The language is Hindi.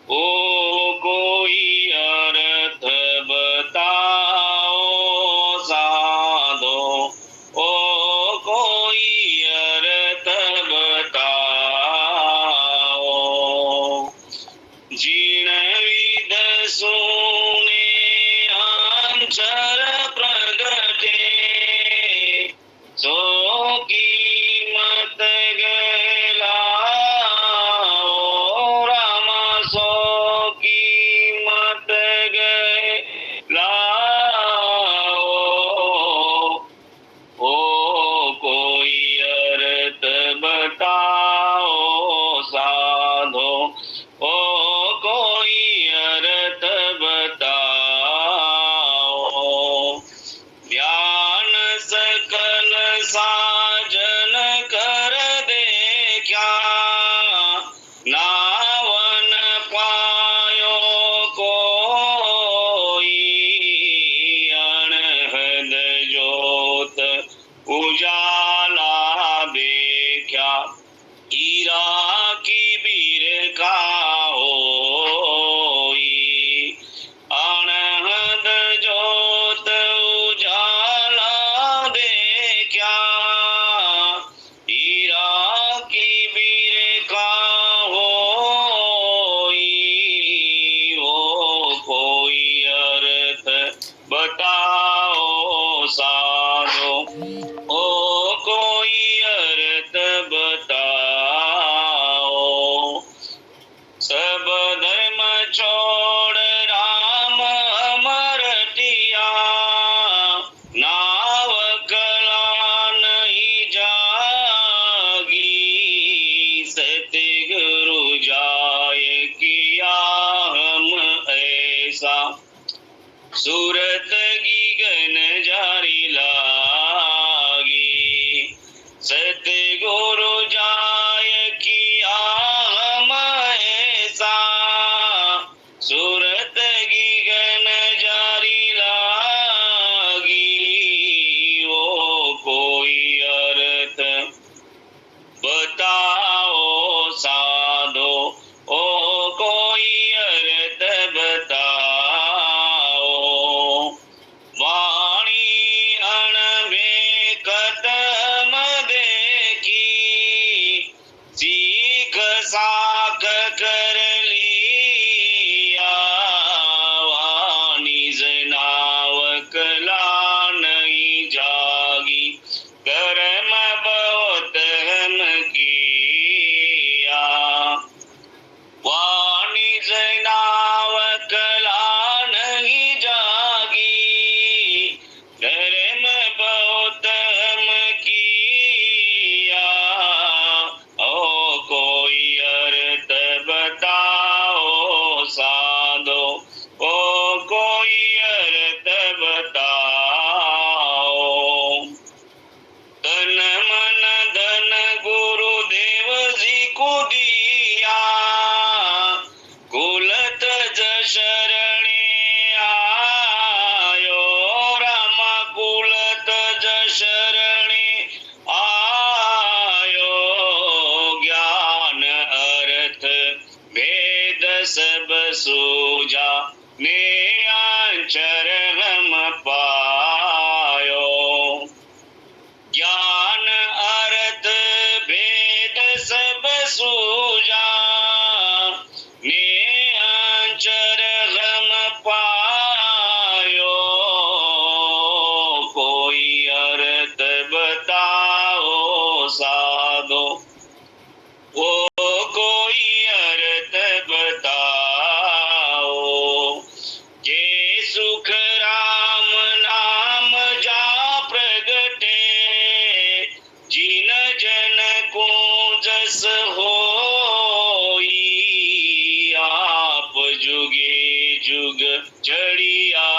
ओ कोई अर्थ बताओ साधो, ओ कोई अर्थ बताओ। जीण विध सुने अंचर प्रगटे, सो कीमत गलाओ रामा, सो कीमत गलाओ। ओ कोई अर्थ बताओ साधो, ओ कोई अर्थ बताओ। ध्यान सकल साजन कर देख्या, नावन पायो कोई। अनहद जोत उजाला देख्या, हीरा की बीर का होई। अनहद जोत उजाला देख्या, हीरा की बीर का होई। ओ कोई अर्थ बताओ साधो, ओ कोई अर्थ बताओ। सब धर्म छोड़ राम अमर टिया, नाव कला नहीं जागी। सतगुरु जाय किया हम ऐसा, सूरत गगन जारी लागी। सतगुरु जाय किया हम ऐसा, सूरत गगन जारी लागी। ओ कोई अर्थ बताओ साधो, ओ कोई अर्थ बताओ। वाणी अणबे कदम देखी, सीख साख कर लिया। वाणी जनाव कला नहीं जागी, कर्म बहुत हम किया। वाणी जनाव कला नहीं जागी, धर्म बहुत हम किया। ओ कोई अर्थ बताओ साधो, ओ कोई अर्थ बताओ। तन मन धन गुरुदेव जी को दिया, कुलत शरणे आयो रामा, कुलत शरणे आयो। ज्ञान अर्थ भेद सब सूझा, ने आंचर हम पायो। ज्ञान अर्थ भेद सब सूझा, ने आंचर हम पायो। कोई अर्थ बताओ साधो, ओ कोई अर्थ बताओ। जे सुख राम नाम जा प्रगटे, जिन जन को जस होई। आप जुगे जुग चढ़िया